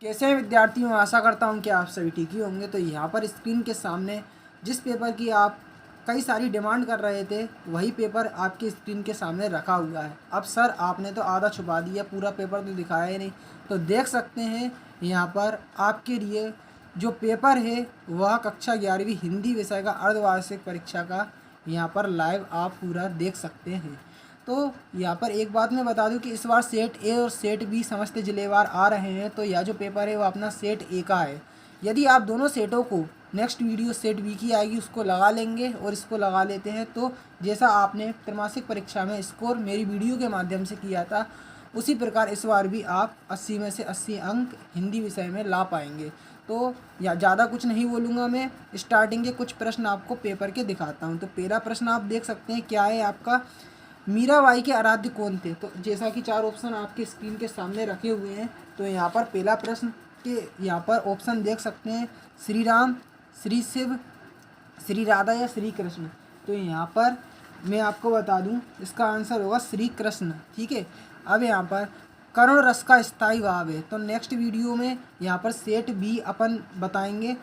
कैसे हैं विद्यार्थियों, आशा करता हूं कि आप सभी ठीक ही होंगे। तो यहाँ पर स्क्रीन के सामने जिस पेपर की आप कई सारी डिमांड कर रहे थे वही पेपर आपकी स्क्रीन के सामने रखा हुआ है। अब सर आपने तो आधा छुपा दिया, पूरा पेपर तो दिखाया ही नहीं। तो देख सकते हैं यहाँ पर आपके लिए जो पेपर है वह कक्षा 11वीं हिंदी विषय का अर्धवार्षिक परीक्षा का यहाँ पर लाइव आप पूरा देख सकते हैं। तो यहाँ पर एक बात मैं बता दूं कि इस बार सेट ए और सेट बी समस्त जिलेवार आ रहे हैं। तो यह जो पेपर है वो अपना सेट ए का है। यदि आप दोनों सेटों को नेक्स्ट वीडियो सेट बी की आएगी उसको लगा लेंगे और इसको लगा लेते हैं, तो जैसा आपने त्रैमासिक परीक्षा में स्कोर मेरी वीडियो के माध्यम से किया था उसी प्रकार इस बार भी आप 80 में से 80 अंक हिंदी विषय में ला पाएंगे। तो या ज़्यादा कुछ नहीं बोलूँगा, मैं स्टार्टिंग के कुछ प्रश्न आपको पेपर के दिखाता हूँ। तो पहला प्रश्न आप देख सकते हैं क्या है आपका, मीराबाई के आराध्य कौन थे। तो जैसा कि 4 ऑप्शन आपके स्क्रीन के सामने रखे हुए हैं, तो यहाँ पर पहला प्रश्न के यहाँ पर ऑप्शन देख सकते हैं, श्री राम, श्री शिव, श्री राधा या श्री कृष्ण। तो यहाँ पर मैं आपको बता दूं इसका आंसर होगा श्री कृष्ण। ठीक है। अब यहाँ पर करुण रस का स्थायी भाव है। तो नेक्स्ट वीडियो में यहाँ पर सेट बी अपन बताएंगे।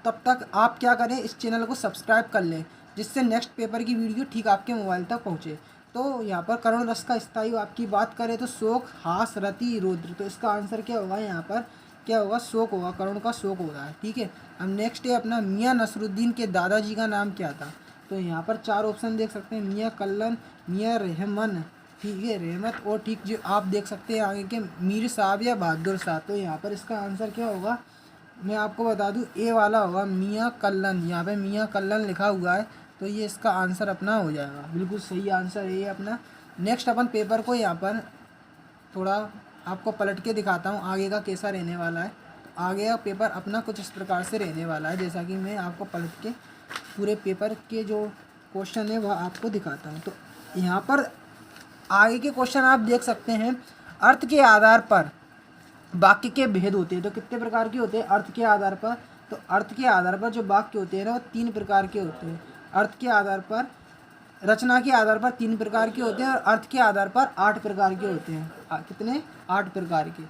तब तक आप क्या करें, इस चैनल को सब्सक्राइब कर लें जिससे नेक्स्ट पेपर की वीडियो ठीक आपके मोबाइल तक पहुँचे। तो यहाँ पर करुण रस का स्थायी भाव की बात करें तो शोक, हास, रति, रौद्र। तो इसका आंसर क्या होगा, यहाँ पर क्या होगा, शोक होगा, करुण का शोक हो रहा है। ठीक है। अब नेक्स्ट है अपना मियाँ नसरुद्दीन के दादाजी का नाम क्या था। तो यहाँ पर 4 ऑप्शन देख सकते हैं, मियाँ कल्लन, मियाँ रहमन, ठीक है, रहमत, और ठीक जो आप देख सकते हैं आगे के मीर साहब या बहादुर साहब। तो यहाँ पर इसका आंसर क्या होगा, मैं आपको बता दूँ ए वाला होगा, मियाँ कल्लन। यहाँ पे मियाँ कल्लन लिखा हुआ है तो ये इसका आंसर अपना हो जाएगा। बिल्कुल सही आंसर है ये अपना। नेक्स्ट अपन पेपर को यहाँ पर थोड़ा आपको पलट के दिखाता हूँ आगे का कैसा रहने वाला है। तो आगे का पेपर अपना कुछ इस प्रकार से रहने वाला है, जैसा कि मैं आपको पलट के पूरे पेपर के जो क्वेश्चन है वह आपको दिखाता हूँ। तो यहाँ पर आगे के क्वेश्चन आप देख सकते हैं, अर्थ के आधार पर वाक्य के भेद होते हैं। तो कितने प्रकार के होते हैं अर्थ के आधार पर। तो अर्थ के आधार पर जो वाक्य होते हैं ना वो 3 प्रकार के होते हैं। अर्थ के आधार पर, रचना के आधार पर 3 प्रकार के होते हैं और अर्थ के आधार पर 8 प्रकार के होते हैं। कितने, 8 प्रकार के।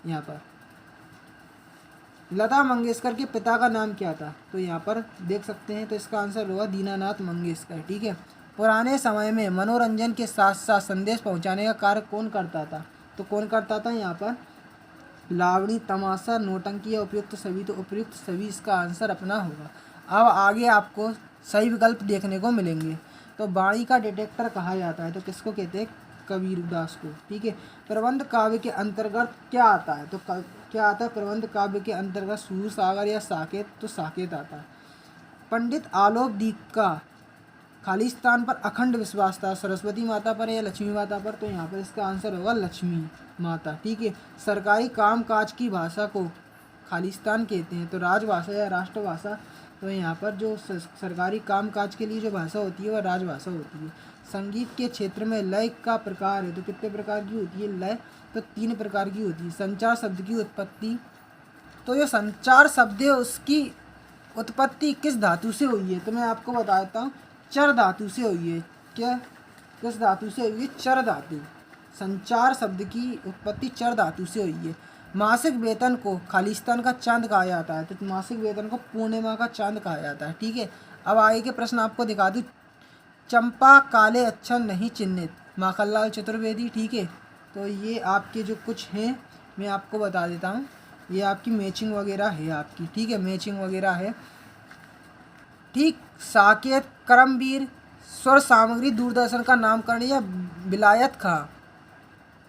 यहाँ पर लता मंगेशकर के पिता का नाम क्या था। तो यहाँ पर देख सकते हैं, तो इसका आंसर होगा दीनानाथ मंगेशकर। ठीक है। पुराने समय में मनोरंजन के साथ साथ संदेश पहुँचाने का कार्य कौन करता था। तो कौन करता था, यहाँ पर लावणी, तमाशा, नौटंकी या उपयुक्त सभी। तो उपयुक्त सभी इसका आंसर अपना होगा। अब आगे आपको सही विकल्प देखने को मिलेंगे। तो वाणी का डिटेक्टर कहा जाता है, तो किसको कहते हैं, कबीरदास को। ठीक है। प्रबंध काव्य के अंतर्गत क्या आता है। तो क्या आता है प्रबंध काव्य के अंतर्गत, सूर सागर या साकेत। तो साकेत आता है। पंडित आलोक दीप का खालिस्तान पर अखंड विश्वास था, सरस्वती माता पर या लक्ष्मी माता पर। तो यहाँ पर इसका आंसर होगा लक्ष्मी माता। ठीक है। सरकारी काम काज की भाषा को खालिस्तान कहते हैं, तो राजभाषा या राष्ट्रभाषा। तो यहाँ पर जो सरकारी काम काज के लिए जो भाषा होती है वह राजभाषा होती है। संगीत के क्षेत्र में लय का प्रकार है, तो कितने प्रकार की होती है लय। तो 3 प्रकार की होती है। संचार शब्द की उत्पत्ति, तो जो संचार शब्द है उसकी उत्पत्ति किस धातु से हुई है। तो मैं आपको बता देता हूँ, चर धातु से हुई है। क्या, किस धातु से हुई है, चर धातु। संचार शब्द की उत्पत्ति चर धातु से हुई है। मासिक वेतन को खालिस्तान का चांद कहा जाता है, तो मासिक वेतन को पूर्णिमा का चांद कहा जाता है। ठीक है। अब आगे के प्रश्न आपको दिखा दूँ, चंपा काले अक्षर नहीं चिन्हित, माखनलाल चतुर्वेदी। ठीक है। तो ये आपके जो कुछ हैं मैं आपको बता देता हूँ, ये आपकी मैचिंग वगैरह है आपकी। ठीक है, मैचिंग वगैरह है। ठीक। साकेत, करमवीर, स्वर सामग्री, दूरदर्शन का नामकरण या विलायत खां।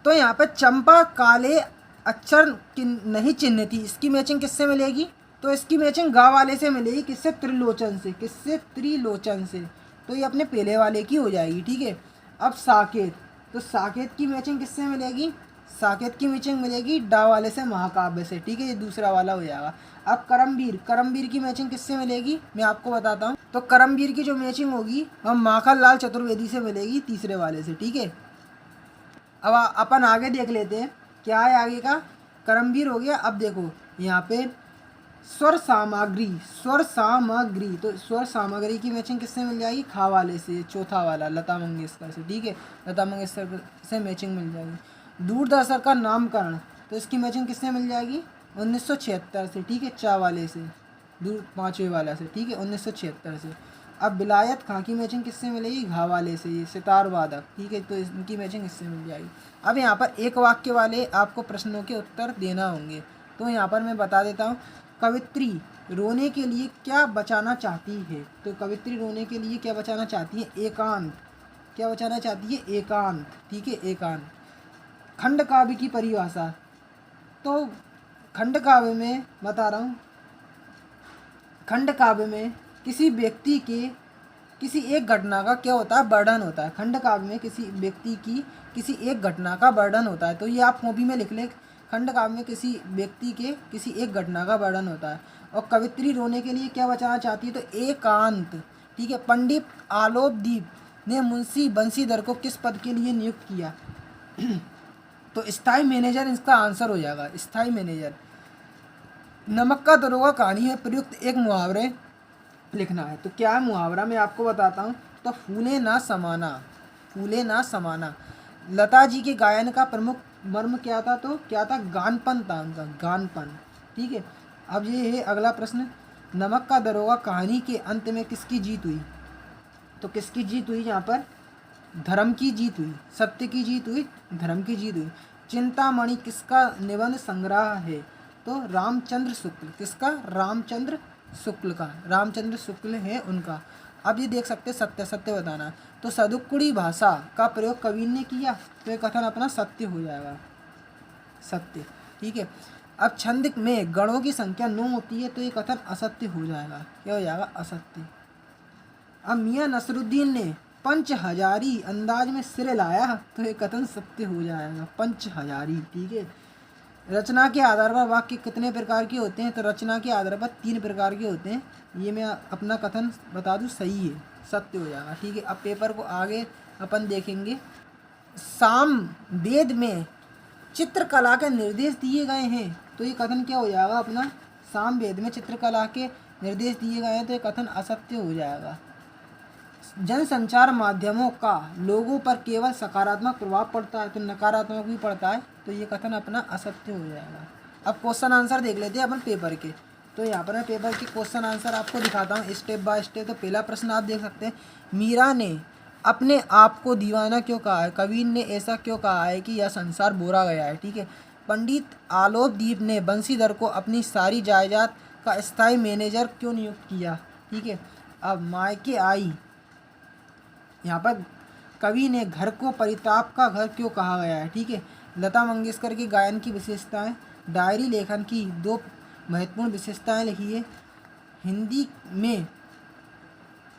तो यहाँ पे चंपा काले अक्षर नहीं चिन्ह थी, इसकी मैचिंग किससे मिलेगी। तो इसकी मैचिंग गा वाले से मिलेगी, किससे, त्रिलोचन से। किससे, त्रिलोचन से। तो ये अपने पहले वाले की हो जाएगी। ठीक है। अब साकेत, तो साकेत की मैचिंग किससे मिलेगी, साकेत की मैचिंग मिलेगी डा वाले से, महाकाव्य से। ठीक है, ये दूसरा वाला हो जाएगा। अब करमवीर, करमवीर की मैचिंग किससे मिलेगी मैं आपको बताता हूँ। तो करमवीर की जो मैचिंग होगी वह माखनलाल चतुर्वेदी से मिलेगी, तीसरे वाले से। ठीक है। अब अपन आगे देख लेते हैं क्या है आगे का। करमवीर हो गया। अब देखो यहाँ पे स्वर सामग्री, स्वर सामग्री। तो स्वर सामग्री की मैचिंग किससे मिल जाएगी, खा वाले से, चौथा वाला, लता मंगेशकर से। ठीक है, लता मंगेशकर से मैचिंग मिल जाएगी। दूरदर्शन का नामकरण, तो इसकी मैचिंग किससे मिल जाएगी, 1976 से, ठीक है, चा वाले से, दूर पाँचवें वाला से, ठीक है, 1976 से। अब विलायत खां की मैचिंग किससे मिलेगी? घा वाले से, ये सितार वादक, ठीक है, तो इनकी मैचिंग इससे मिल जाएगी। अब यहाँ पर एक वाक्य वाले आपको प्रश्नों के उत्तर देना होंगे, तो यहाँ पर मैं बता देता हूँ। कवित्री रोने के लिए क्या बचाना चाहती है? तो कवित्री रोने के लिए क्या बचाना चाहती है? एकांत। क्या बचाना चाहती है? एकांत, ठीक है, एकांत। खंड काव्य की परिभाषा, तो खंड काव्य में बता रहा हूँ, खंड काव्य में किसी व्यक्ति के किसी एक घटना का क्या होता है? वर्णन होता है। खंड काव्य में किसी व्यक्ति की किसी एक घटना का वर्णन होता है। तो ये आप कॉपी में लिख ले, खंड काव्य में किसी व्यक्ति के किसी एक घटना का वर्णन होता है। और कवित्री रोने के लिए क्या बचाना चाहती है? तो एकांत, ठीक है। पंडित आलोकदीप ने मुंशी बंशीधर को किस पद के लिए नियुक्त किया? तो स्थायी मैनेजर इसका आंसर हो जाएगा, स्थायी मैनेजर। नमक का दरोगा कहानी है प्रयुक्त एक मुहावरे लिखना है। तो क्या है मुहावरा? मैं आपको बताता हूँ। तो फूले ना समाना, फूले ना समाना। लता जी के गायन का प्रमुख मर्म क्या था? तो क्या था? गानपन था उनका, गानपन, ठीक है। अब ये है अगला प्रश्न, नमक का दरोगा कहानी के अंत में किसकी जीत हुई? तो किसकी जीत हुई? यहाँ पर धर्म की जीत हुई, सत्य की जीत हुई, धर्म की जीत हुई। चिंतामणि किसका निबंध संग्रह है? तो रामचंद्र शुक्ल, किसका? रामचंद्र शुक्ल का, रामचंद्र शुक्ल है उनका। अब ये देख सकते सत्य, सत्य बताना। तो सदुक्कुड़ी भाषा का प्रयोग कवि ने किया, तो ये कथन अपना सत्य हो जाएगा, सत्य, ठीक है। अब छंद में गणों की संख्या 9 होती है, तो ये कथन असत्य हो जाएगा, क्या हो जाएगा? असत्य। अब मियाँ नसरुद्दीन ने पंच हजारी अंदाज में सिर लाया, तो ये कथन सत्य हो जाएगा, पंच हजारी, ठीक है। रचना के आधार पर वाक्य कितने प्रकार के होते हैं? तो रचना के आधार पर 3 प्रकार के होते हैं। ये मैं अपना कथन बता दूं, सही है, सत्य हो जाएगा, ठीक है। अब पेपर को आगे अपन देखेंगे। साम वेद में चित्रकला के निर्देश दिए गए हैं, तो ये कथन क्या हो जाएगा अपना? साम वेद में चित्रकला के निर्देश दिए गए हैं, तो ये कथन असत्य हो जाएगा। जनसंचार माध्यमों का लोगों पर केवल सकारात्मक प्रभाव पड़ता है, तो नकारात्मक भी पड़ता है, तो ये कथन अपना असत्य हो जाएगा। अब क्वेश्चन आंसर देख लेते हैं अपन पेपर के। तो यहाँ पर मैं पेपर के क्वेश्चन आंसर आपको दिखाता हूँ स्टेप बाय स्टेप। तो पहला प्रश्न आप देख सकते हैं, मीरा ने अपने आप को दीवाना क्यों कहा है? कबीर ने ऐसा क्यों कहा है कि यह संसार बोरा गया है, ठीक है। पंडित आलोकदीप ने बंशीधर को अपनी सारी जायदाद का स्थायी मैनेजर क्यों नियुक्त किया, ठीक है। अब मायके आई, यहाँ पर कवि ने घर को परिताप का घर क्यों कहा गया है, ठीक है। लता मंगेशकर के गायन की विशेषताएं, डायरी लेखन की 2 महत्वपूर्ण विशेषताएं लिखी है। हिंदी में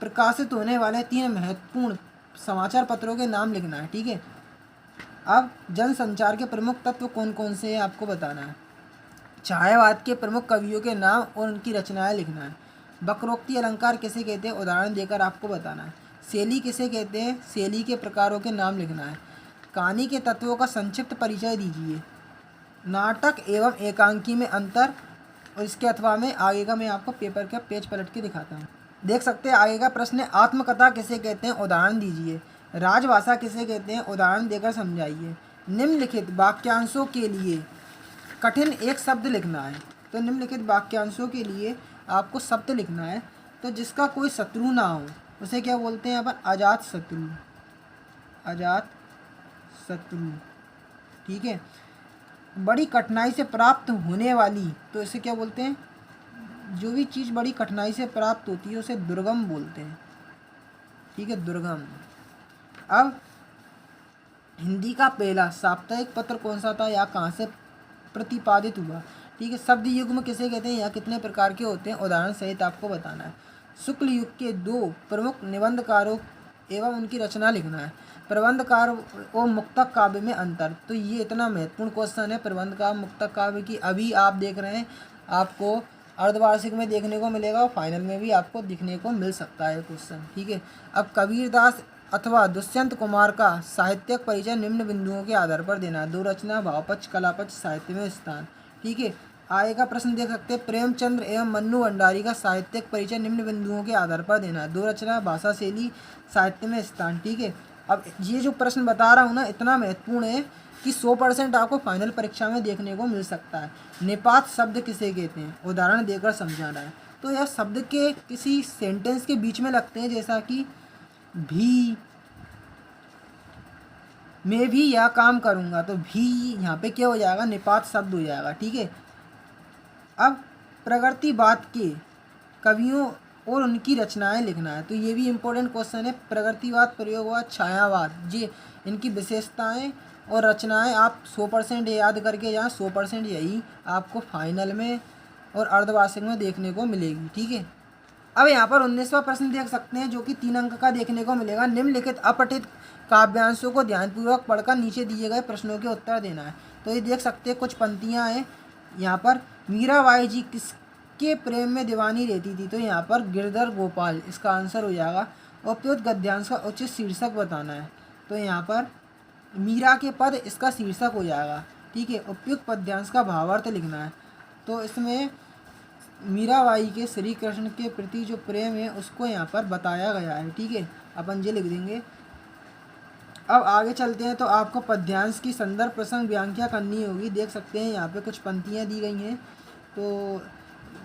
प्रकाशित होने वाले 3 महत्वपूर्ण समाचार पत्रों के नाम लिखना है, ठीक है। अब जनसंचार के प्रमुख तत्व कौन कौन से हैं आपको बताना है। छायावाद के प्रमुख कवियों के नाम और उनकी रचनाएं लिखना है। वक्रोक्ति अलंकार किसे कहते हैं? उदाहरण देकर आपको बताना है। शैली किसे कहते हैं? शैली के प्रकारों के नाम लिखना है। कहानी के तत्वों का संक्षिप्त परिचय दीजिए। नाटक एवं एकांकी में अंतर, और इसके अथवा में आगे का मैं आपको पेपर का पेज पलट के दिखाता हूँ। देख सकते हैं आगे का प्रश्न है, आत्मकथा किसे कहते हैं? उदाहरण दीजिए। राजभाषा किसे कहते हैं? उदाहरण देकर समझाइए। निम्नलिखित वाक्यांशों के लिए कठिन एक शब्द लिखना है। तो निम्नलिखित वाक्यांशों के लिए आपको शब्द लिखना है। तो जिसका कोई शत्रु ना हो उसे क्या बोलते हैं? अपन अजात शत्रु, अजात शत्रु, ठीक है। बड़ी कठिनाई से प्राप्त होने वाली, तो इसे क्या बोलते हैं? जो भी चीज़ बड़ी कठिनाई से प्राप्त होती है उसे दुर्गम बोलते हैं, ठीक है, दुर्गम। अब हिंदी का पहला साप्ताहिक पत्र कौन सा था या कहाँ से प्रतिपादित हुआ, ठीक है। शब्द युग्म किसे कहते हैं या कितने प्रकार के होते हैं? उदाहरण सहित आपको बताना है। शुक्ल युग के 2 प्रमुख निबंधकारों एवं उनकी रचना लिखना है। प्रबंधकार और मुक्तक काव्य में अंतर, तो ये इतना महत्वपूर्ण क्वेश्चन है प्रबंधकार मुक्तक काव्य की। अभी आप देख रहे हैं, आपको अर्धवार्षिक में देखने को मिलेगा और फाइनल में भी आपको दिखने को मिल सकता है क्वेश्चन, ठीक है। अब कबीरदास अथवा दुष्यंत कुमार का साहित्यिक परिचय निम्न बिंदुओं के आधार पर देना। 2 रचना, भावपक्ष, कलापक्ष, साहित्य में स्थान, ठीक है। आगे का प्रश्न देख सकते हैं, प्रेमचंद्र एवं मन्नू भंडारी का साहित्यिक परिचय निम्न बिंदुओं के आधार पर देना। 2 रचना, भाषा शैली, साहित्य में स्थान, ठीक है। अब ये जो प्रश्न बता रहा हूँ ना, इतना महत्वपूर्ण है कि 100% आपको फाइनल परीक्षा में देखने को मिल सकता है। निपात शब्द किसे कहते हैं, उदाहरण देकर समझाना है। तो यह शब्द के किसी सेंटेंस के बीच में लगते हैं, जैसा कि भी, मैं भी यह काम करूँगा, तो भी यहाँ पे क्या हो जाएगा, निपात शब्द हो जाएगा। ठीक है। अब प्रगतिवाद के कवियों और उनकी रचनाएं लिखना है, तो ये भी इम्पोर्टेंट क्वेश्चन है। प्रगतिवाद, प्रयोगवाद, छायावाद, ये इनकी विशेषताएं और रचनाएं आप 100% याद करके यहाँ 100% यही आपको फाइनल में और अर्धवार्षिक में देखने को मिलेगी। ठीक है। अब यहाँ पर 19वां प्रश्न देख सकते हैं, जो कि 3 अंक का देखने को मिलेगा। निम्नलिखित अपठित काव्यांशों को ध्यानपूर्वक पढ़कर नीचे दिए गए प्रश्नों के उत्तर देना है। तो ये देख सकते हैं, कुछ पंक्तियाँ हैं यहाँ पर। मीराबाई जी किसके प्रेम में दीवानी रहती थी, तो यहाँ पर गिरधर गोपाल इसका आंसर हो जाएगा। उपयुक्त गद्यांश का उचित शीर्षक बताना है, तो यहाँ पर मीरा के पद इसका शीर्षक हो जाएगा। ठीक है। उपयुक्त पद्यांश का भावार्थ लिखना है, तो इसमें मीराबाई के श्री कृष्ण के प्रति जो प्रेम है उसको यहाँ पर बताया गया है। ठीक है। अपन ये लिख देंगे। अब आगे चलते हैं, तो आपको पद्यांश की संदर्भ प्रसंग व्याख्या करनी होगी। देख सकते हैं यहाँ पे कुछ पंक्तियाँ दी गई हैं। तो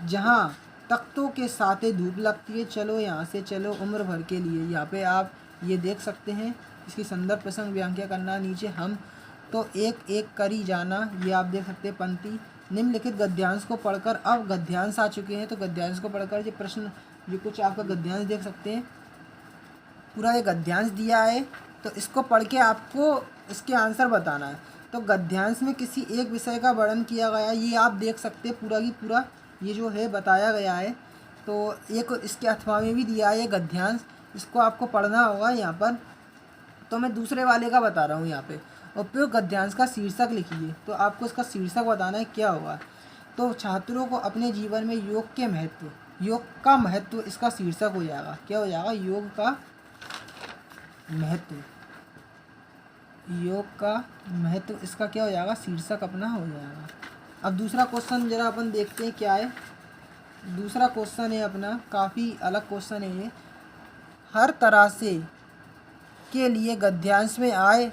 जहाँ तख्तों के साथे धूप लगती है, चलो यहाँ से चलो उम्र भर के लिए, यहाँ पे आप ये देख सकते हैं। इसकी संदर्भ प्रसंग व्याख्या करना। नीचे हम तो एक एक करी जाना, ये आप देख सकते हैं पंक्ति। निम्नलिखित गद्यांश को पढ़कर, अब गद्यांश आ चुके हैं, तो गद्यांश को पढ़कर ये प्रश्न, ये कुछ आपका गद्यांश देख सकते हैं। पूरा ये गद्यांश दिया है, तो इसको पढ़ के आपको इसके आंसर बताना है। तो गद्यांश में किसी एक विषय का वर्णन किया गया है, ये आप देख सकते हैं। पूरा की पूरा ये जो है बताया गया है। तो एक इसके अथवा में भी दिया है ये गद्यांश, इसको आपको पढ़ना होगा यहाँ पर। तो मैं दूसरे वाले का बता रहा हूँ यहाँ पे। उपयुक्त गद्यांश का शीर्षक लिखिए, तो आपको इसका शीर्षक बताना है क्या होगा। तो छात्रों को अपने जीवन में योग के महत्व, योग का महत्व इसका शीर्षक हो जाएगा। क्या हो जाएगा, योग का महत्व, योग का महत्व इसका क्या हो जाएगा, शीर्षक अपना हो जाएगा। अब दूसरा क्वेश्चन जरा अपन देखते हैं क्या है। दूसरा क्वेश्चन है अपना, काफ़ी अलग क्वेश्चन है ये। हर तरह से के लिए गद्यांश में आए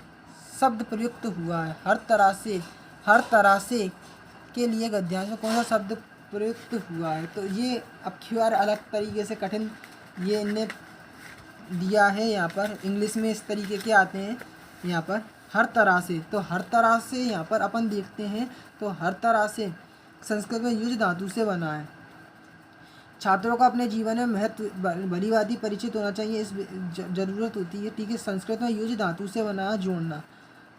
शब्द प्रयुक्त हुआ है। हर तरह से के लिए गद्यांश में कौन सा शब्द प्रयुक्त हुआ है, तो ये अब क्यों अलग तरीके से कठिन ये इनने दिया है। यहाँ पर इंग्लिश में इस तरीके के आते हैं यहाँ पर हर तरह से। तो हर तरह से यहाँ पर अपन देखते हैं, तो हर तरह से संस्कृत में युज धातु से बना है। छात्रों को अपने जीवन में महत्व भलीभांति परिचित होना चाहिए, इस ज़रूरत होती है। ठीक है। संस्कृत में युज धातु से बना है, जोड़ना।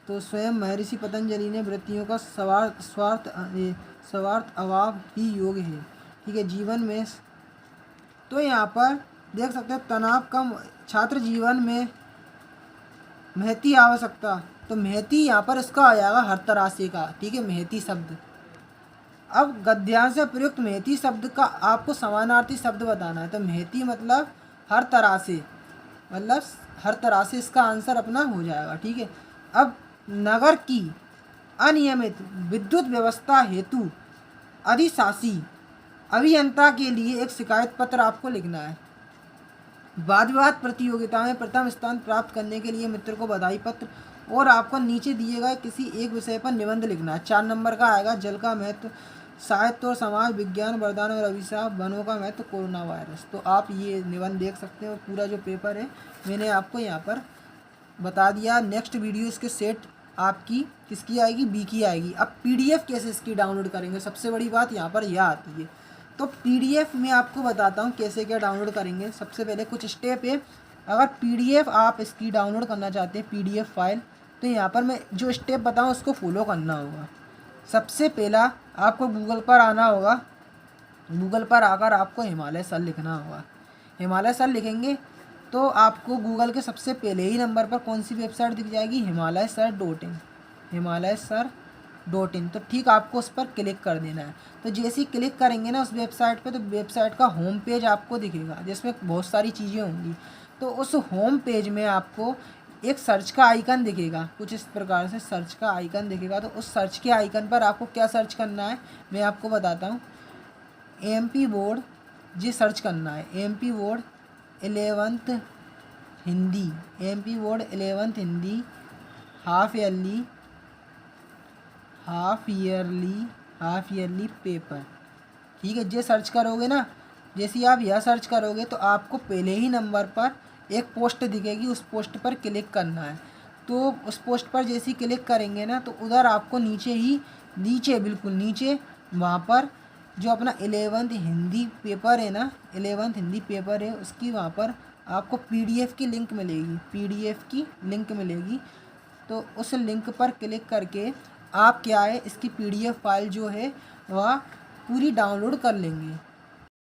तो स्वयं महर्षि पतंजलि ने वृत्तियों का स्वार्थ अभाव ही योग है। ठीक है। जीवन में, तो यहाँ पर देख सकते हैं तनाव कम, छात्र जीवन में महती आवश्यकता, तो महती यहाँ पर इसका आ जाएगा हर तरह से का। ठीक है। महती शब्द। अब गद्यांश से प्रयुक्त महती शब्द का आपको समानार्थी शब्द बताना है, तो महती मतलब हर तरह से, मतलब हर तरह से इसका आंसर अपना हो जाएगा। ठीक है। अब नगर की अनियमित विद्युत व्यवस्था हेतु अधिशासी अभियंता के लिए एक शिकायत पत्र आपको लिखना है। वाद विवाद प्रतियोगिता में प्रथम स्थान प्राप्त करने के लिए मित्र को बधाई पत्र, और आपको नीचे दिए गए किसी एक विषय पर निबंध लिखना है। 4 नंबर का आएगा। जल का महत्व, साहित्य और समाज विज्ञान, वरदान और अभिशाप, वनों का महत्व, कोरोना वायरस। तो आप ये निबंध देख सकते हो। पूरा जो पेपर है मैंने आपको यहाँ पर बता दिया। नेक्स्ट वीडियो इसके सेट आपकी किसकी आएगी, बी की आएगी। अब पीडीएफ कैसे इसकी डाउनलोड करेंगे, सबसे बड़ी बात यहाँ पर यह आती है। तो पीडीएफ में आपको बताता हूँ कैसे क्या डाउनलोड करेंगे। सबसे पहले कुछ स्टेप है। अगर पीडीएफ आप इसकी डाउनलोड करना चाहते हैं, पीडीएफ फाइल, तो यहाँ पर मैं जो स्टेप बताऊँ उसको फॉलो करना होगा। सबसे पहला आपको गूगल पर आना होगा। गूगल पर आकर आपको हिमालय सर लिखना होगा। हिमालय सर लिखेंगे तो आपको गूगल के सबसे पहले ही नंबर पर कौन सी वेबसाइट दिख जाएगी, himalayasar.in, himalayasar.in। तो ठीक आपको उस पर क्लिक कर देना है। तो जैसे ही क्लिक करेंगे ना उस वेबसाइट पे, तो वेबसाइट का होम पेज आपको दिखेगा जिसमें बहुत सारी चीज़ें होंगी। तो उस होम पेज में आपको एक सर्च का आइकन दिखेगा, कुछ इस प्रकार से सर्च का आइकन दिखेगा। तो उस सर्च के आइकन पर आपको क्या सर्च करना है मैं आपको बताता हूँ। एमपी बोर्ड जी सर्च करना है। MP board 11th Hindi, MP board 11th Hindi half yearly half yearly paper. ठीक है, ये सर्च करोगे ना, जैसे ही आप यह सर्च करोगे तो आपको पहले ही नंबर पर एक पोस्ट दिखेगी, उस पोस्ट पर क्लिक करना है। तो उस पोस्ट पर जैसे ही क्लिक करेंगे ना तो उधर आपको नीचे बिल्कुल नीचे वहाँ पर जो अपना 11th हिंदी पेपर है ना, 11th हिंदी पेपर है, उसकी वहाँ पर आपको PDF की लिंक मिलेगी। तो उस लिंक पर क्लिक करके आप क्या है, इसकी PDF फाइल जो है वह पूरी डाउनलोड कर लेंगे।